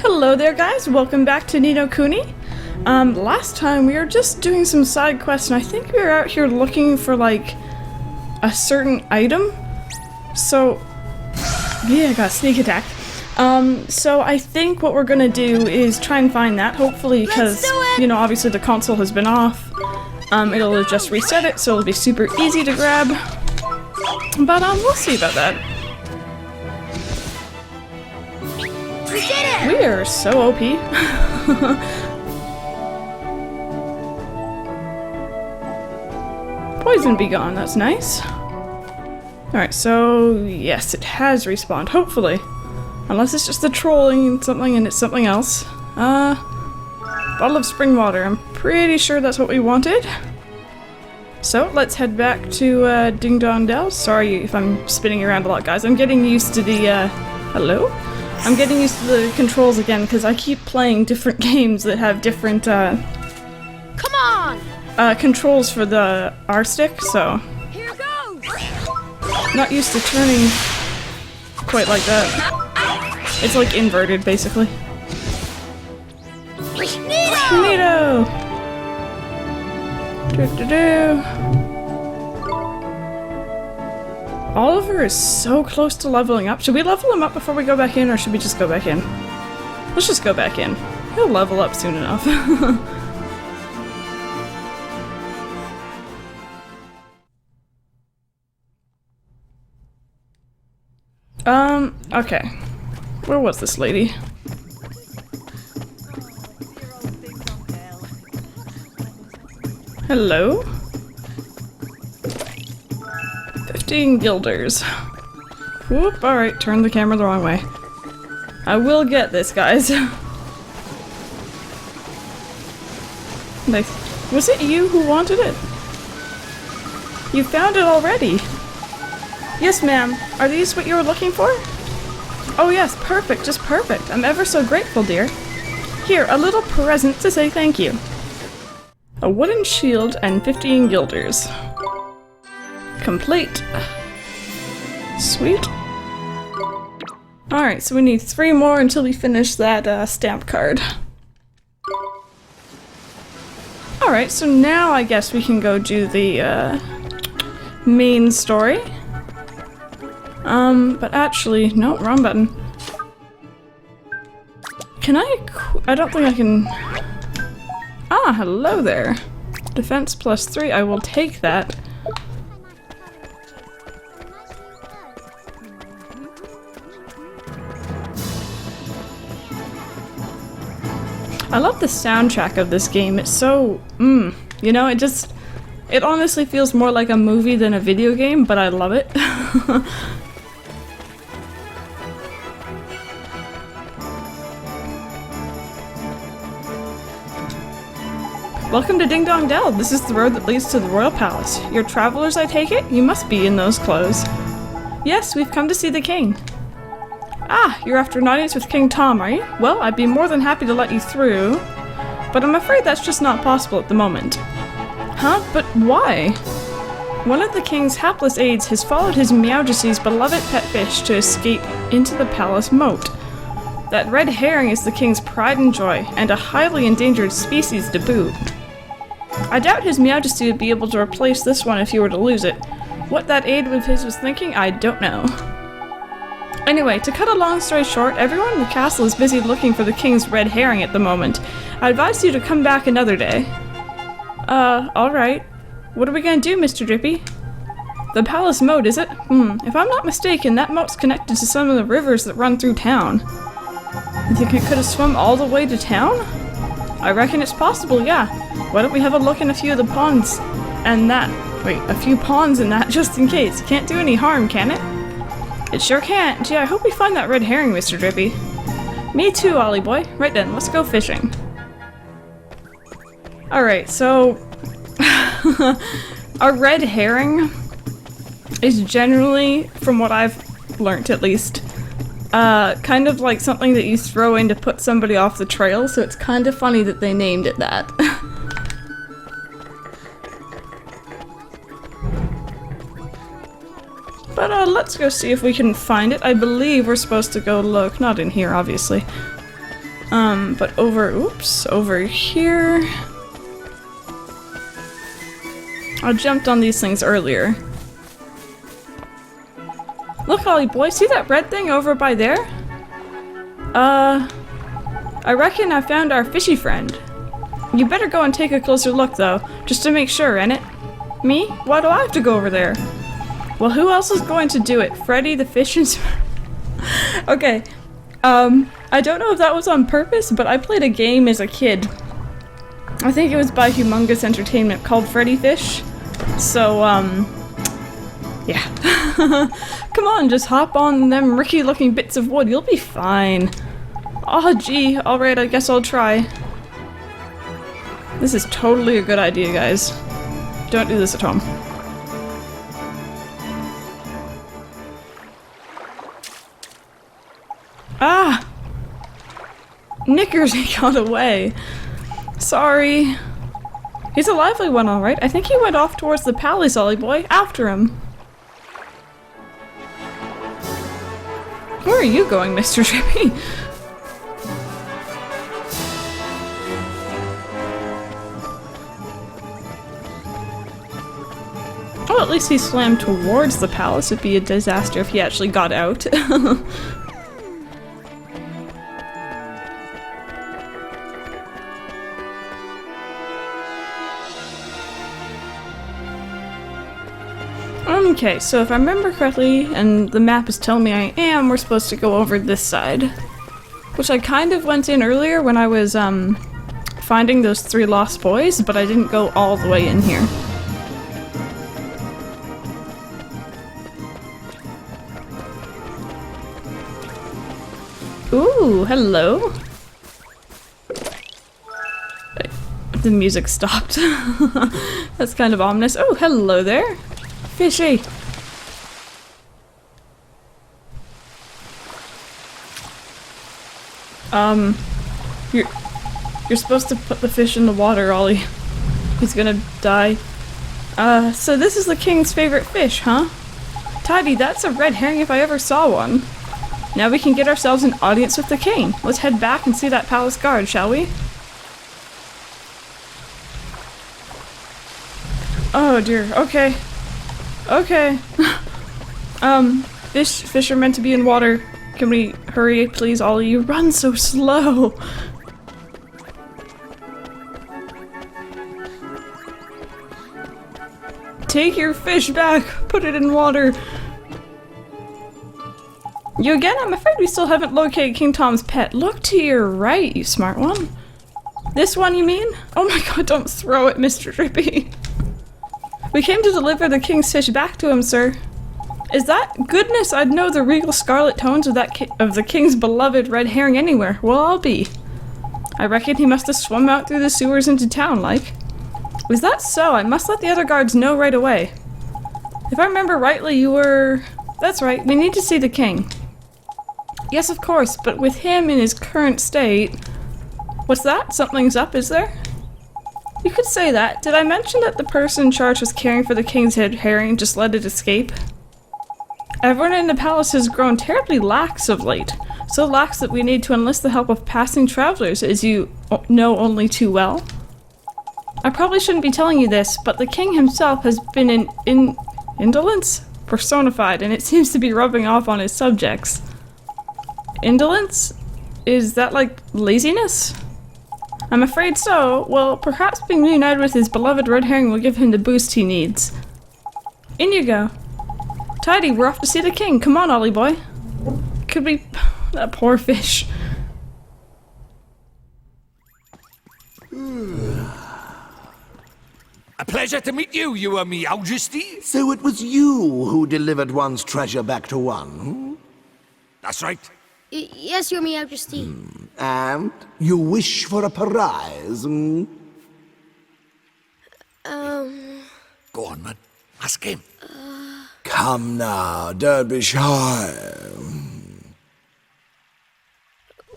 Hello there guys, welcome back to Ni no Kuni. Last time we were just doing some side quests and I think we were out here looking for like a certain item. So, yeah, I got sneak attack. So I think what we're gonna do is try and find that, hopefully, because, you know, obviously the console has been off. It'll just reset it, so it'll be super easy to grab. But, we'll see about that. We did it! We are so OP. Poison be gone, that's nice. Alright, so yes, it has respawned, hopefully. Unless it's just the trolling something and it's something else. Bottle of spring water, I'm pretty sure that's what we wanted. So, let's head back to Ding Dong Dell. Sorry if I'm spinning around a lot, guys. I'm getting used to the, hello? I'm getting used to the controls again because I keep playing different games that have different, Come on! controls for the R-stick, so... Here goes! Not used to turning quite like that. It's like inverted, basically. Neato! Do-do-do. Oliver is so close to leveling up. Should we level him up before we go back in, or should we just go back in? Let's just go back in. He'll level up soon enough. Okay. Where was this lady? Hello? 15 guilders. Whoop, alright, turn the camera the wrong way. I will get this, guys. Nice. Was it you who wanted it? You found it already! Yes, ma'am. Are these what you were looking for? Oh yes, perfect, just perfect. I'm ever so grateful, dear. Here, a little present to say thank you. A wooden shield and 15 guilders. Complete. Sweet. Alright, so we need 3 more until we finish that stamp card. Alright, so now I guess we can go do the main story. But actually, no, wrong button. Can I don't think I can... Ah, hello there. Defense +3, I will take that. I love the soundtrack of this game. It's so, you know, it honestly feels more like a movie than a video game, but I love it. Welcome to Ding Dong Dell. This is the road that leads to the Royal Palace. You're travelers, I take it? You must be in those clothes. Yes, we've come to see the king. Ah, you're after an audience with King Tom, are you? Well, I'd be more than happy to let you through, but I'm afraid that's just not possible at the moment. Huh? But why? One of the king's hapless aides has followed His Majesty's beloved pet fish to escape into the palace moat. That red herring is the king's pride and joy, and a highly endangered species to boot. I doubt His Majesty would be able to replace this one if he were to lose it. What that aide of his was thinking, I don't know. Anyway, to cut a long story short, everyone in the castle is busy looking for the king's red herring at the moment. I advise you to come back another day. Alright. What are we gonna do, Mr. Drippy? The palace moat, is it? If I'm not mistaken, that moat's connected to some of the rivers that run through town. You think it could have swum all the way to town? I reckon it's possible, yeah. Why don't we have a look in a few of the ponds and that? Wait, a few ponds and that just in case. Can't do any harm, can it? It sure can't. Gee, I hope we find that red herring, Mr. Drippy. Me too, Ollie boy. Right then, let's go fishing. Alright, so... a red herring is generally, from what I've learnt at least, kind of like something that you throw in to put somebody off the trail, so it's kind of funny that they named it that. But let's go see if we can find it. I believe we're supposed to go look. Not in here, obviously. But over here. I jumped on these things earlier. Look, Ollie boy, see that red thing over by there? I reckon I found our fishy friend. You better go and take a closer look, though, just to make sure, innit? Me? Why do I have to go over there? Well, who else is going to do it? Freddy the fish and... Okay, I don't know if that was on purpose, but I played a game as a kid. I think it was by Humongous Entertainment called Freddy Fish. So, yeah. Come on, just hop on them rickety-looking bits of wood. You'll be fine. Oh, gee. Alright, I guess I'll try. This is totally a good idea, guys. Don't do this at home. Ah! Knickers, he got away. Sorry. He's a lively one, alright. I think he went off towards the palace, Ollie boy. After him. Where are you going, Mr. Drippy? Oh, at least he swam towards the palace. It'd be a disaster if he actually got out. Okay, so if I remember correctly, and the map is telling me I am, we're supposed to go over this side. Which I kind of went in earlier when I was, finding those 3 lost boys, but I didn't go all the way in here. Ooh, hello. The music stopped. That's kind of ominous. Oh, hello there. Fishy. You're supposed to put the fish in the water, Ollie. He's gonna die. So this is the king's favorite fish, huh? Tidy, that's a red herring if I ever saw one. Now we can get ourselves an audience with the king. Let's head back and see that palace guard, shall we? Oh dear, okay. Okay. Fish are meant to be in water. Can we hurry, please, Ollie? You run so slow. Take your fish back. Put it in water. You again? I'm afraid we still haven't located King Tom's pet. Look to your right, you smart one. This one, you mean? Oh my god, don't throw it, Mr. Drippy. We came to deliver the king's fish back to him, sir. Is that goodness? I'd know the regal scarlet tones of the king's beloved red herring anywhere. Well, I'll be. I reckon he must have swum out through the sewers into town, like. Was that so? I must let the other guards know right away. If I remember rightly, you were... That's right, we need to see the king. Yes, of course, but with him in his current state... What's that? Something's up, is there? You could say that. Did I mention that the person in charge was caring for the king's head herring and just let it escape? Everyone in the palace has grown terribly lax of late. So lax that we need to enlist the help of passing travelers, as you know only too well. I probably shouldn't be telling you this, but the king himself has been in indolence personified, and it seems to be rubbing off on his subjects. Indolence? Is that like laziness? I'm afraid so. Well, perhaps being reunited with his beloved red herring will give him the boost he needs. In you go. Tidy, we're off to see the king. Come on, Ollie boy. Could we... That poor fish. A pleasure to meet you, your Majesty. So it was you who delivered one's treasure back to one, hmm? That's right. Yes, your Majesty. And you wish for a prize, hmm? Go on, man. Ask him. Come now, don't be shy.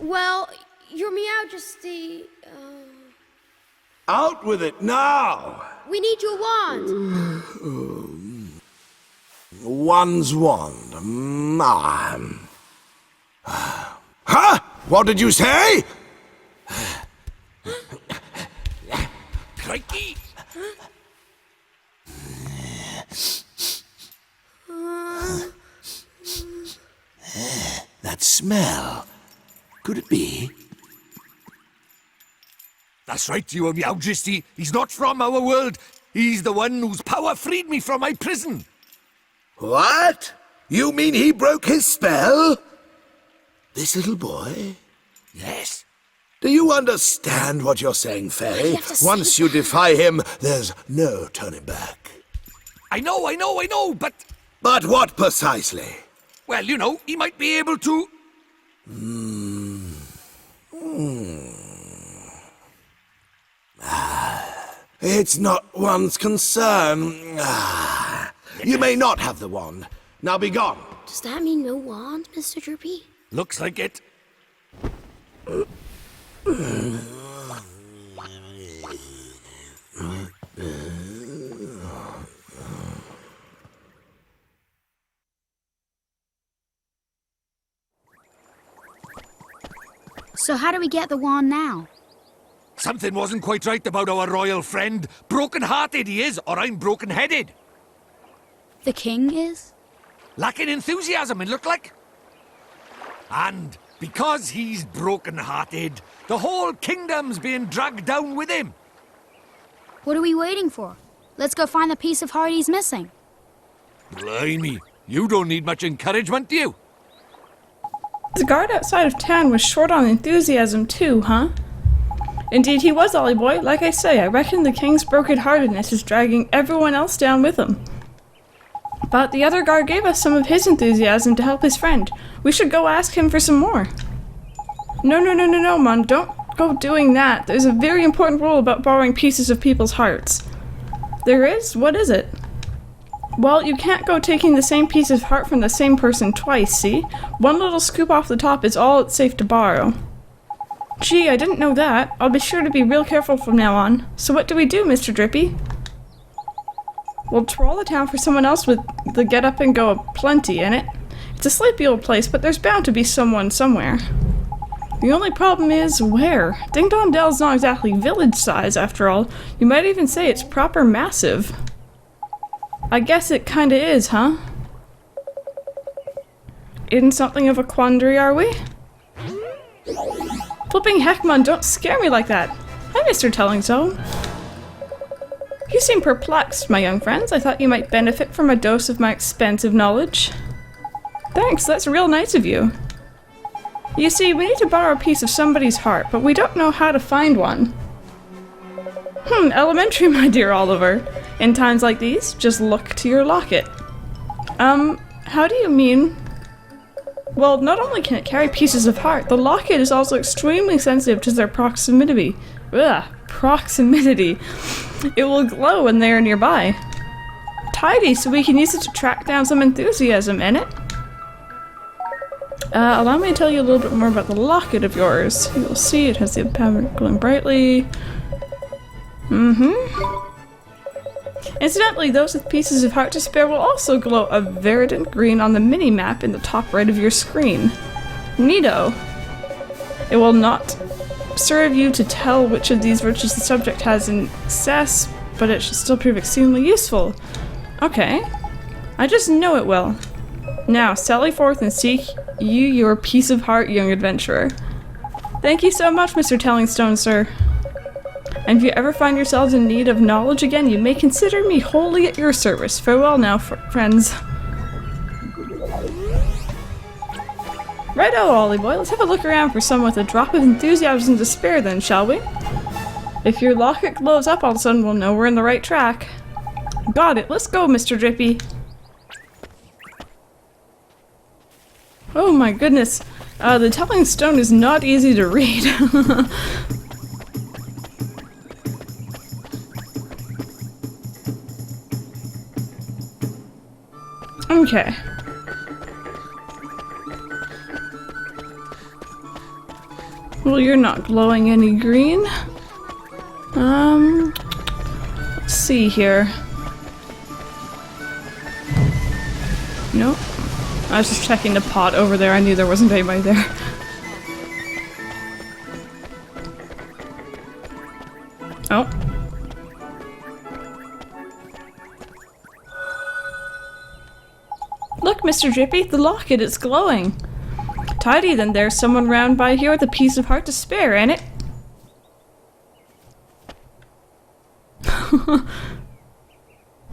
Well, your Majesty, Out with it now! we need your wand. One's wand. Huh? What did you say? crikey! That smell. Could it be? That's right, your Majesty. He's not from our world. He's the one whose power freed me from my prison. What? You mean he broke his spell? This little boy? Yes. Do you understand what you're saying, Fairy? You have to Once say you defy him, there's no turning back. I know, but... But what precisely? Well, you know, he might be able to... It's not one's concern. You may not have the wand. Now be gone. Does that mean no wand, Mr. Drippy? Looks like it. So how do we get the wand now? Something wasn't quite right about our royal friend. Broken-hearted he is, or I'm broken-headed. The king is? Lacking enthusiasm, it looked like. And because he's broken-hearted, the whole kingdom's being dragged down with him. What are we waiting for? Let's go find the piece of heart he's missing. Blimey, you don't need much encouragement, do you? The guard outside of town was short on enthusiasm too, huh? Indeed he was, Ollie boy. Like I say, I reckon the king's broken-heartedness is dragging everyone else down with him. But the other guard gave us some of his enthusiasm to help his friend. We should go ask him for some more. No, Mon, don't go doing that. There's a very important rule about borrowing pieces of people's hearts. There is? What is it? Well, you can't go taking the same piece of heart from the same person twice, see? One little scoop off the top is all it's safe to borrow. Gee, I didn't know that. I'll be sure to be real careful from now on. So what do we do, Mr. Drippy? We'll troll the town for someone else with the get-up-and-go aplenty in it. It's a sleepy old place, but there's bound to be someone somewhere. The only problem is, where? Ding Dong Dell's not exactly village size, after all. You might even say it's proper massive. I guess it kinda is, huh? In something of a quandary, are we? Flipping heck, Mon, don't scare me like that. Hi, Mr. Tellingstone. You seem perplexed, my young friends. I thought you might benefit from a dose of my expansive knowledge. Thanks, that's real nice of you. You see, we need to borrow a piece of somebody's heart, but we don't know how to find one. Elementary, my dear Oliver. In times like these, just look to your locket. How do you mean? Well, not only can it carry pieces of heart, the locket is also extremely sensitive to their proximity. Proximity. It will glow when they are nearby. Tidy, so we can use it to track down some enthusiasm in it. Allow me to tell you a little bit more about the locket of yours. You'll see it has the pattern glowing brightly. Incidentally, those with pieces of heart to spare will also glow a verdant green on the mini-map in the top right of your screen. Neato. It will not serve you to tell which of these virtues the subject has in excess, but it should still prove exceedingly useful. Okay. I just know it will. Now, sally forth and seek you your piece of heart, young adventurer. Thank you so much, Mr. Tellingstone, sir. And if you ever find yourselves in need of knowledge again, you may consider me wholly at your service. Farewell now, friends. Righto, Ollie boy, let's have a look around for someone with a drop of enthusiasm to spare then, shall we? If your locket glows up all of a sudden, we'll know we're in the right track. Got it, let's go, Mr. Drippy. Oh my goodness, the telling stone is not easy to read. Okay. Well, you're not glowing any green. Let's see here. Nope. I was just checking the pot over there. I knew there wasn't anybody there. Oh. Mr. Drippy, the locket, it's glowing. Tidy, then there's someone round by here with a piece of heart to spare, ain't it?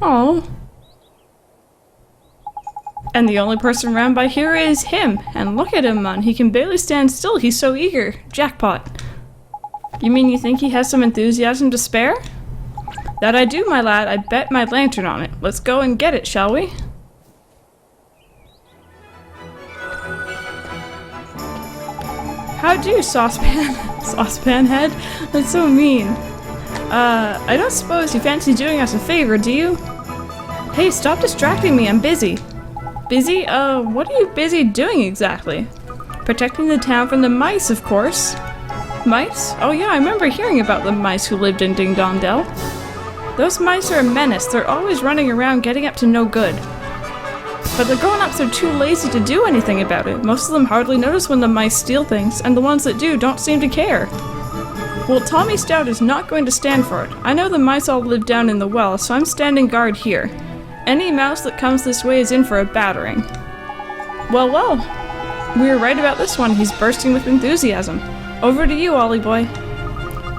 Oh. And the only person round by here is him. And look at him, man. He can barely stand still. He's so eager. Jackpot. You mean you think he has some enthusiasm to spare? That I do, my lad. I bet my lantern on it. Let's go and get it, shall we? How do, saucepan? Saucepan head? That's so mean. I don't suppose you fancy doing us a favor, do you? Hey, stop distracting me. I'm busy. Busy? What are you busy doing exactly? Protecting the town from the mice, of course. Mice? Oh yeah, I remember hearing about the mice who lived in Ding Dong Dell. Those mice are a menace. They're always running around getting up to no good. But the grown-ups are too lazy to do anything about it. Most of them hardly notice when the mice steal things, and the ones that do don't seem to care. Well, Tommy Stout is not going to stand for it. I know the mice all live down in the well, so I'm standing guard here. Any mouse that comes this way is in for a battering. Well, well. We were right about this one. He's bursting with enthusiasm. Over to you, Ollie boy.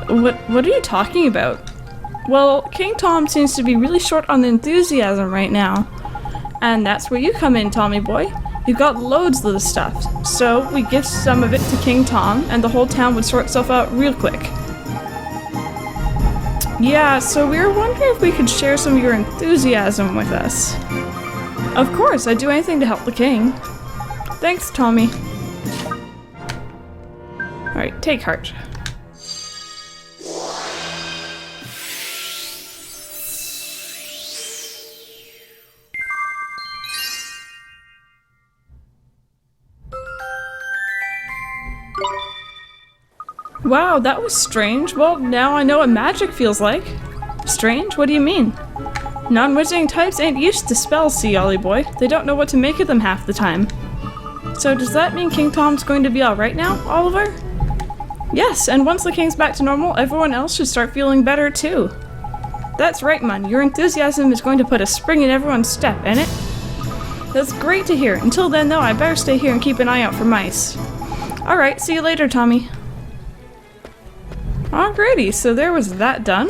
What are you talking about? Well, King Tom seems to be really short on the enthusiasm right now. And that's where you come in, Tommy boy. You've got loads of the stuff. So we give some of it to King Tom, and the whole town would sort itself out real quick. Yeah, so we were wondering if we could share some of your enthusiasm with us. Of course, I'd do anything to help the king. Thanks, Tommy. Alright, take heart. Wow, that was strange. Well, now I know what magic feels like. Strange? What do you mean? Non-wizarding types ain't used to spells, see, Ollie boy. They don't know what to make of them half the time. So does that mean King Tom's going to be alright now, Oliver? Yes, and once the king's back to normal, everyone else should start feeling better too. That's right, man. Your enthusiasm is going to put a spring in everyone's step, ain't it? That's great to hear. Until then, though, I better stay here and keep an eye out for mice. Alright, see you later, Tommy. Alrighty, so there was that done.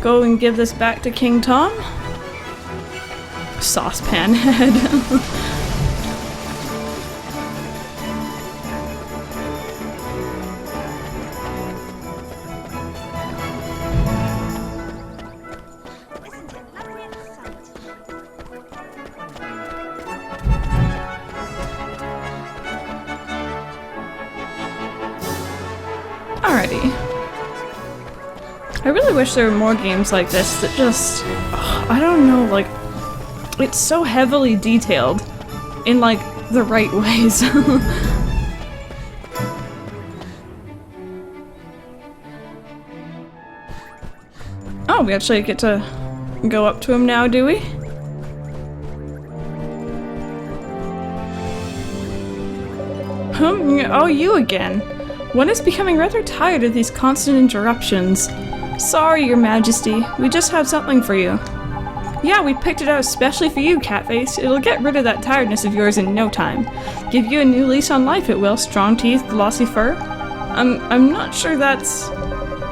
Go and give this back to King Tom. Saucepan head. Alrighty. I really wish there were more games like this that just, I don't know, like, it's so heavily detailed in, like, the right ways. Oh, we actually get to go up to him now, do we? Oh, you again. One is becoming rather tired of these constant interruptions. Sorry, Your Majesty. We just have something for you. Yeah, we picked it out especially for you, Catface. It'll get rid of that tiredness of yours in no time. Give you a new lease on life, it will. Strong teeth, glossy fur. I'm not sure that's...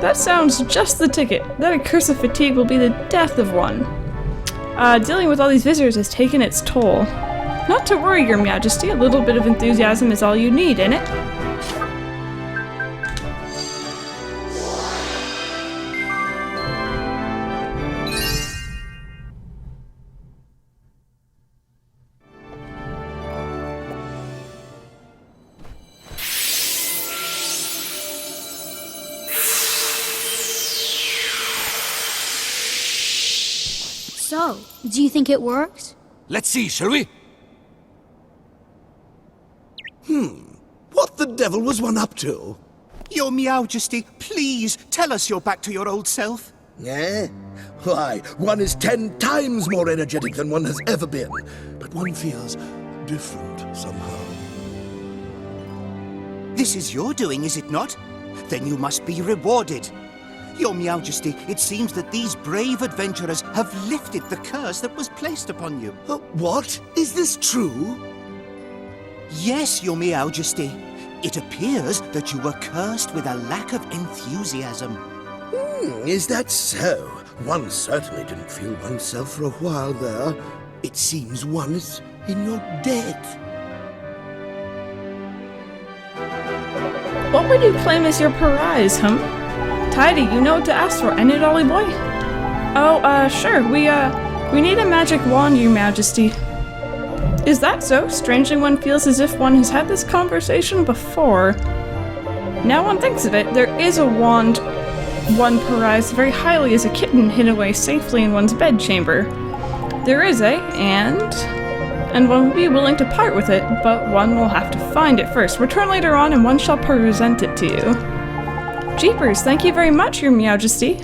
That sounds just the ticket. That accursed fatigue will be the death of one. Dealing with all these visitors has taken its toll. Not to worry, Your Majesty. A little bit of enthusiasm is all you need, innit? So, do you think it works? Let's see, shall we? What the devil was one up to? Your Majesty, please tell us you're back to your old self. Eh? Why, one is 10 times more energetic than one has ever been. But one feels different somehow. This is your doing, is it not? Then you must be rewarded. Your Majesty, it seems that these brave adventurers have lifted the curse that was placed upon you. What? Is this true? Yes, Your Majesty. It appears that you were cursed with a lack of enthusiasm. Is that so? One certainly didn't feel oneself for a while there. It seems one is in your debt. What would you claim as your prize, Tidy, you know what to ask for, ain't it, Ollie boy? Oh, sure. We need a magic wand, Your Majesty. Is that so? Strangely, one feels as if one has had this conversation before. Now one thinks of it, there is a wand one prized very highly as a kitten hidden away safely in one's bedchamber. There is, and one would be willing to part with it, but one will have to find it first. Return later on and one shall present it to you. Jeepers, thank you very much, Your Majesty.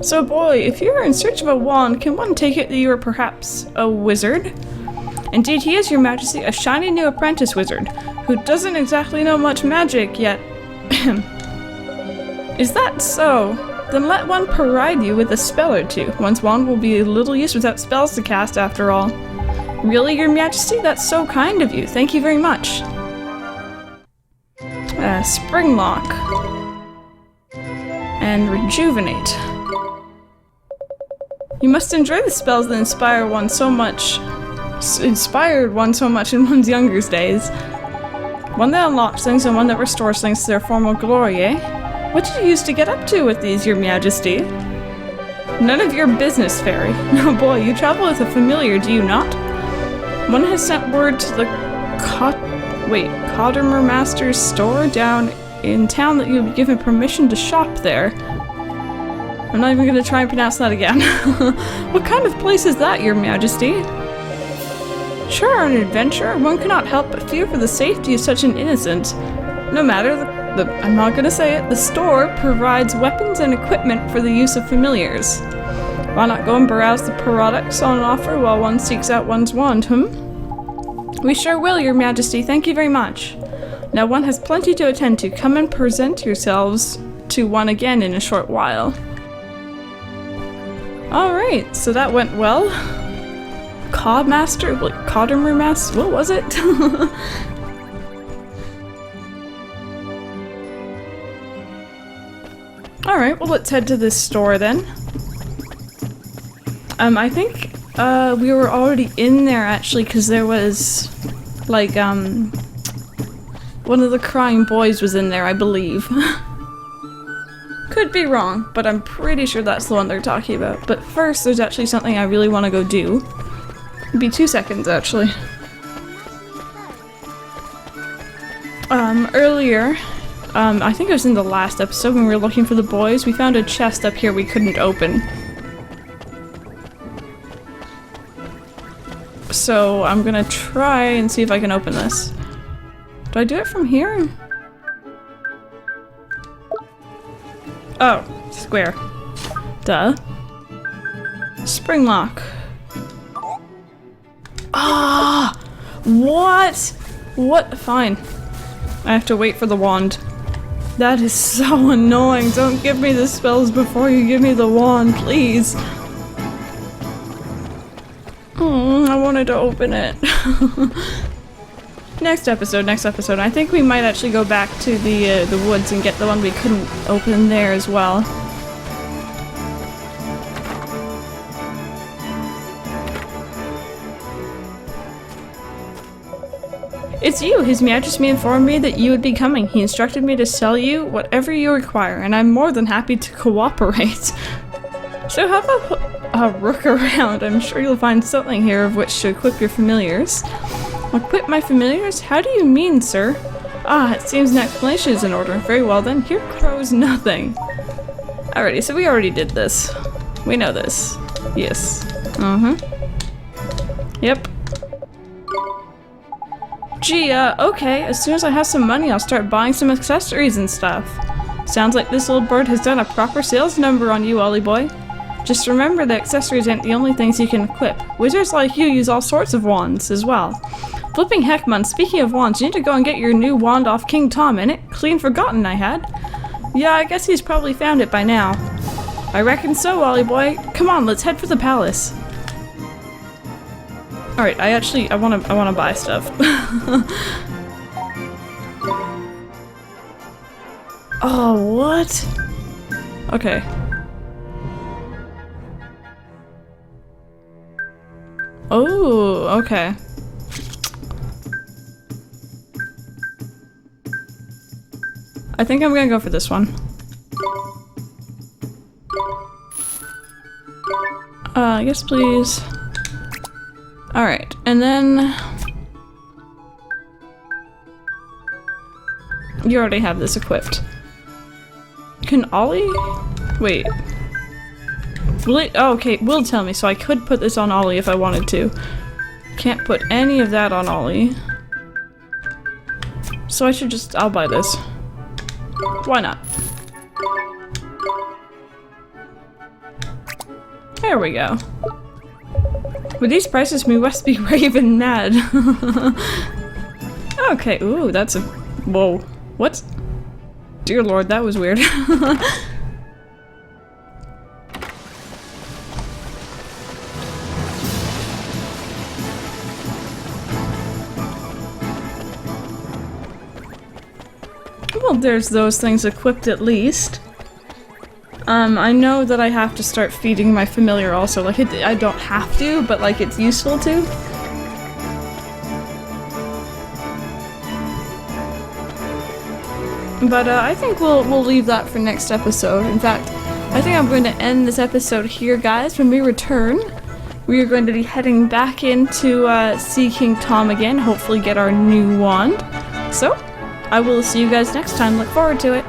So boy, if you are in search of a wand, can one take it that you are perhaps a wizard? Indeed he is, Your Majesty, a shiny new apprentice wizard, who doesn't exactly know much magic yet. Is that so? Then let one provide you with a spell or two. One's wand will be little use without spells to cast after all. Really, Your Majesty? That's so kind of you. Thank you very much. Spring Lock. And Rejuvenate. You must enjoy the spells that inspired one so much in one's younger days. One that unlocks things and one that restores things to their former glory, eh? What did you used to get up to with these, Your Majesty? None of your business, Fairy. No boy, you travel with a familiar, do you not? One has sent word to the Cottermer Master's store down in town that you'll be given permission to shop there. I'm not even gonna try and pronounce that again. What kind of place is that, Your Majesty? Sure, an adventure. One cannot help but fear for the safety of such an innocent. No matter, I'm not gonna say it, the store provides weapons and equipment for the use of familiars. Why not go and browse the products on offer while one seeks out one's wand, We sure will, Your Majesty. Thank you very much. Now one has plenty to attend to. Come and present yourselves to one again in a short while. Alright, so that went well. Cottermer Master? What was it? Alright, well let's head to this store then. I think we were already in there actually because there was like one of the crying boys was in there, I believe. Could be wrong, but I'm pretty sure that's the one they're talking about. But first there's actually something I really want to go do. It'd be 2 seconds actually. Earlier, I think it was in the last episode when we were looking for the boys, we found a chest up here we couldn't open. So I'm gonna try and see if I can open this. Do I do it from here? Oh, square. Duh. Spring lock. Ah! What? What? Fine. I have to wait for the wand. That is so annoying. Don't give me the spells before you give me the wand, please. I wanted to open it. Next episode. I think we might actually go back to the woods and get the one we couldn't open there as well. It's you! His Majesty informed me that you would be coming. He instructed me to sell you whatever you require, and I'm more than happy to cooperate. So have a look around. I'm sure you'll find something here of which to equip your familiars. Equip my familiars? How do you mean, sir? Ah, it seems an explanation is in order. Very well then, here crows nothing. Alrighty, so we already did this. We know this. Yes. Yep. Gee, okay, as soon as I have some money, I'll start buying some accessories and stuff. Sounds like this old bird has done a proper sales number on you, Ollie boy. Just remember that accessories aren't the only things you can equip. Wizards like you use all sorts of wands as well. Flipping heck, man, speaking of wands, you need to go and get your new wand off King Tom, innit? Clean forgotten I had. Yeah, I guess he's probably found it by now. I reckon so, Ollie boy. Come on, let's head for the palace. Alright, I wanna buy stuff. Oh, what? Okay. Oh, okay. I think I'm gonna go for this one. Yes please. Alright, and then... You already have this equipped. Can Ollie? Wait. Will it? Oh, okay, it will tell me, so I could put this on Ollie if I wanted to. Can't put any of that on Ollie. So I should just- I'll buy this. Why not? There we go. With these prices, we must be raving mad. Okay, ooh, that's a- whoa. What? Dear lord, that was weird. Well, there's those things equipped at least. I know that I have to start feeding my familiar also. Like, I don't have to, but like, it's useful to. But I think we'll leave that for next episode. In fact, I think I'm going to end this episode here, guys. When we return, we are going to be heading back into See King Tom again, hopefully get our new wand. So, I will see you guys next time. Look forward to it.